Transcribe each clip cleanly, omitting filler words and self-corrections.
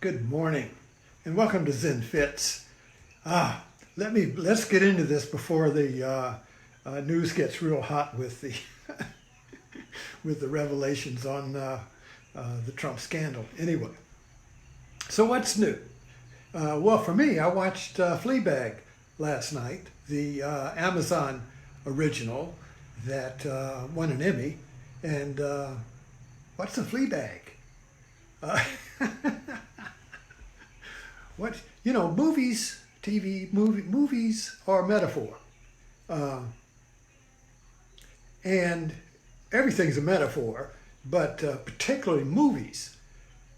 Good morning, and welcome to Zen Fits. Let's get into this before the news gets real hot with the with the revelations on the Trump scandal. Anyway, so what's new? Well, for me, I watched Fleabag last night, the Amazon original that won an Emmy. And what's a Fleabag? Movies, movies are a metaphor, and everything's a metaphor, but particularly movies.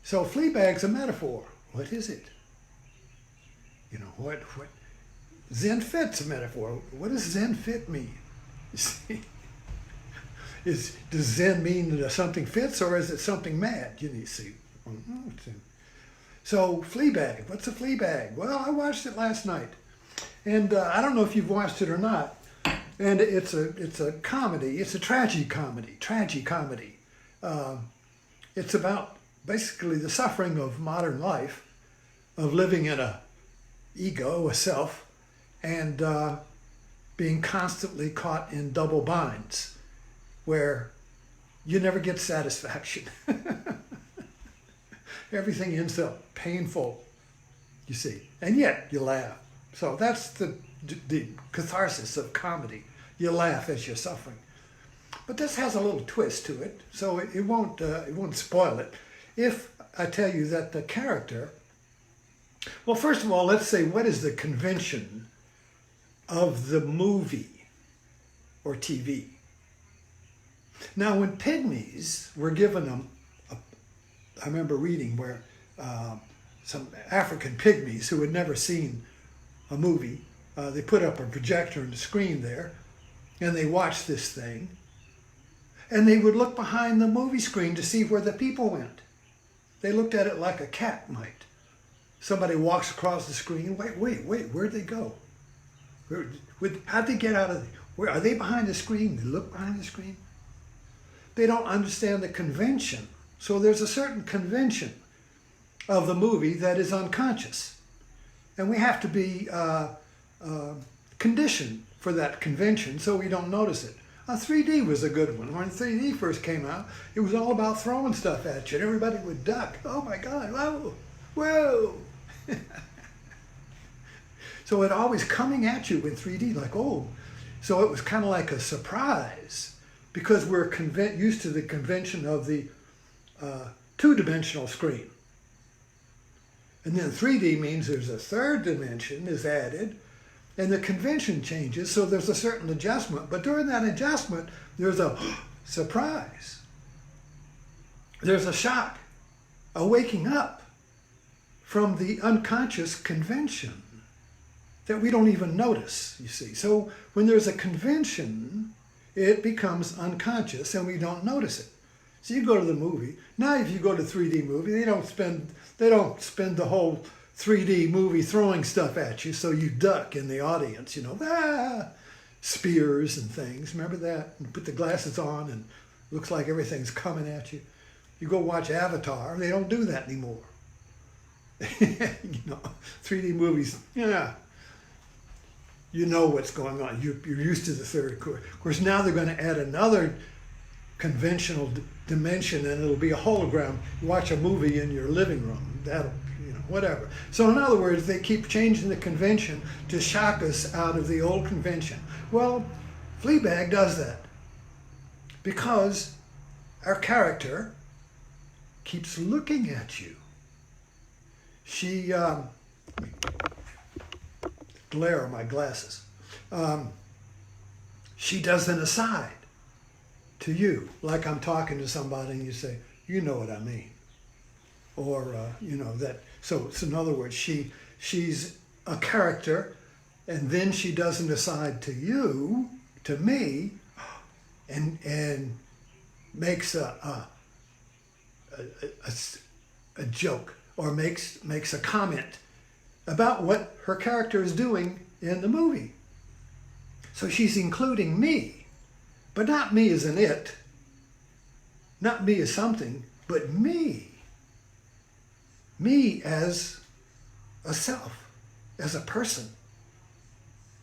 So Fleabag's a metaphor. What is it? What Zen Fit's a metaphor. What does Zen Fit mean? You see, does Zen mean that something fits, or is it something mad? You see. So Fleabag, what's a Fleabag? Well, I watched it last night, and I don't know if you've watched it or not. And it's a comedy. It's a tragicomedy. It's about basically the suffering of modern life, of living in a ego, a self, and being constantly caught in double binds, where you never get satisfaction. Everything ends up painful, you see, and yet you laugh. So that's the catharsis of comedy. You laugh as you're suffering. But this has a little twist to it, so it won't spoil it. If I tell you that the character, well, first of all, let's say, what is the convention of the movie or TV? Now, when pygmies were given I remember reading where some African pygmies who had never seen a movie, they put up a projector and a screen there, and they watched this thing, and they would look behind the movie screen to see where the people went. They looked at it like a cat might. Somebody walks across the screen, wait, where'd they go? How'd they get out of where? Are they behind the screen? They look behind the screen. They don't understand the convention. So there's a certain convention of the movie that is unconscious. And we have to be conditioned for that convention so we don't notice it. 3D was a good one. When 3D first came out, it was all about throwing stuff at you, and everybody would duck. Oh my God, whoa. So it always coming at you in 3D, like, oh. So it was kind of like a surprise, because we're used to the convention of the two-dimensional screen. And then 3D means there's a third dimension is added, and the convention changes, so there's a certain adjustment. But during that adjustment, there's a surprise. There's a shock, a waking up from the unconscious convention that we don't even notice, you see. So when there's a convention, it becomes unconscious and we don't notice it. So you go to the movie. Now if you go to 3D movie, they don't spend the whole 3D movie throwing stuff at you, so you duck in the audience, spears and things. Remember that? And put the glasses on and looks like everything's coming at you. You go watch Avatar, they don't do that anymore. 3D movies, you know what's going on. You're used to the third course. Of course, now they're going to add another conventional dimension, and it'll be a hologram. You watch a movie in your living room. That'll, whatever. So in other words, they keep changing the convention to shock us out of the old convention. Well, Fleabag does that because our character keeps looking at you. She, glare on my glasses. She does an aside to you, like I'm talking to somebody and you say, you know what I mean. Or, that. So in other words, she's a character, and then she does an aside to you, to me, and makes a joke, or makes a comment about what her character is doing in the movie. So she's including me, but not me as an it, not me as something, but me. me as a self, as a person,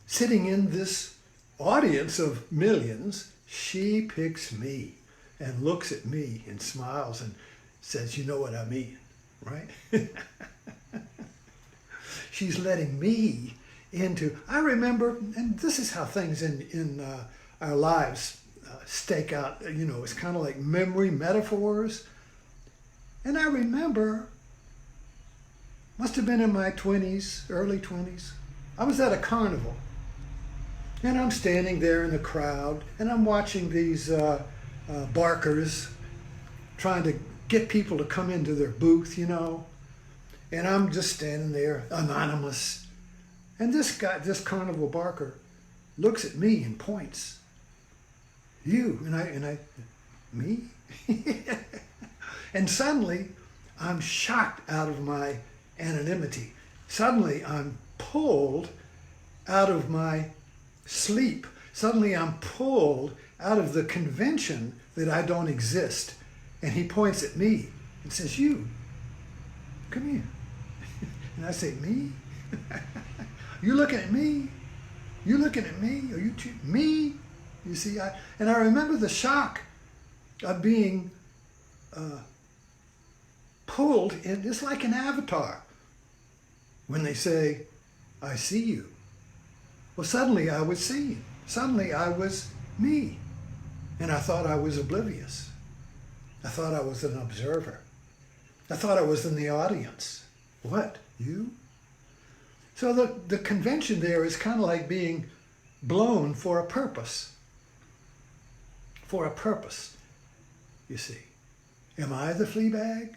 sitting in this audience of millions. She picks me and looks at me and smiles and says, you know what I mean, right? She's letting me into, I remember, and this is how things in our lives stake out, you know, it's kind of like memory metaphors. And I remember, must have been in my 20s, early 20s, I was at a carnival. And I'm standing there in the crowd, and I'm watching these barkers trying to get people to come into their booth, you know. And I'm just standing there, anonymous. And this guy, this carnival barker, looks at me and points. You, and I, me? And suddenly, I'm shocked out of my anonymity. Suddenly, I'm pulled out of my sleep. Suddenly, I'm pulled out of the convention that I don't exist. And he points at me and says, you, come here. And I say, me? You looking at me? You looking at me? Are you me? You see, I remember the shock of being pulled in. It's like an avatar when they say, I see you. Well, suddenly I was seen. Suddenly I was me. And I thought I was oblivious. I thought I was an observer. I thought I was in the audience. What? You? So the convention there is kind of like being blown for a purpose. For a purpose, you see. Am I the Fleabag?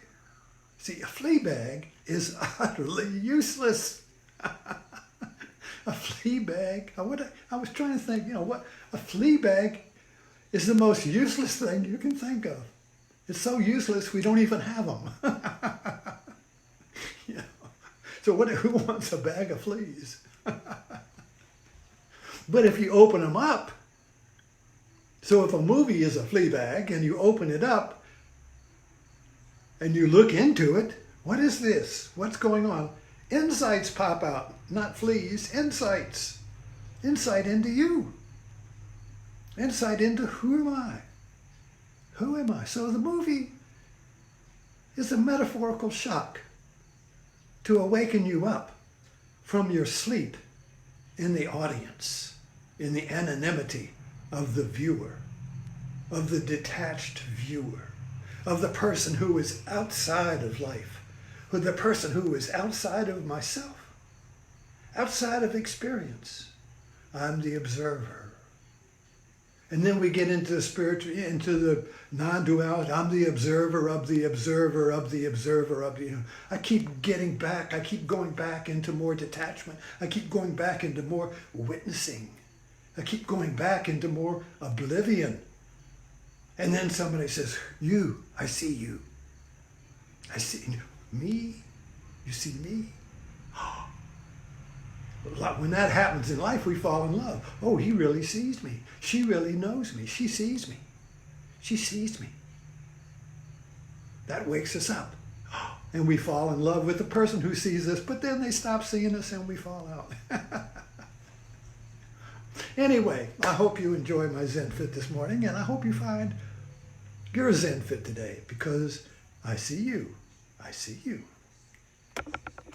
See, a Fleabag is utterly useless. A Fleabag, I was trying to think, you know, what a Fleabag is the most useless thing you can think of. It's so useless we don't even have them. You know? So who wants a bag of fleas? But if you open them up, so if a movie is a flea bag and you open it up and you look into it, what is this? What's going on? Insights pop out, not fleas, insights. Insight into you. Insight into who am I? Who am I? So the movie is a metaphorical shock to awaken you up from your sleep in the audience, in the anonymity of the viewer, of the detached viewer, of the person who is outside of life, of the person who is outside of myself, outside of experience. I'm the observer. And then we get into the spiritual, into the non-duality. I'm the observer of the observer of the observer of the. I keep getting back. I keep going back into more detachment. I keep going back into more witnessing. I keep going back into more oblivion. And then somebody says, you, I see you. I see me. You see me? When that happens in life, we fall in love. Oh, he really sees me. She really knows me. She sees me. She sees me. That wakes us up. And we fall in love with the person who sees us, but then they stop seeing us and we fall out. Anyway, I hope you enjoy my Zen Fit this morning, and I hope you find your Zen Fit today, because I see you. I see you.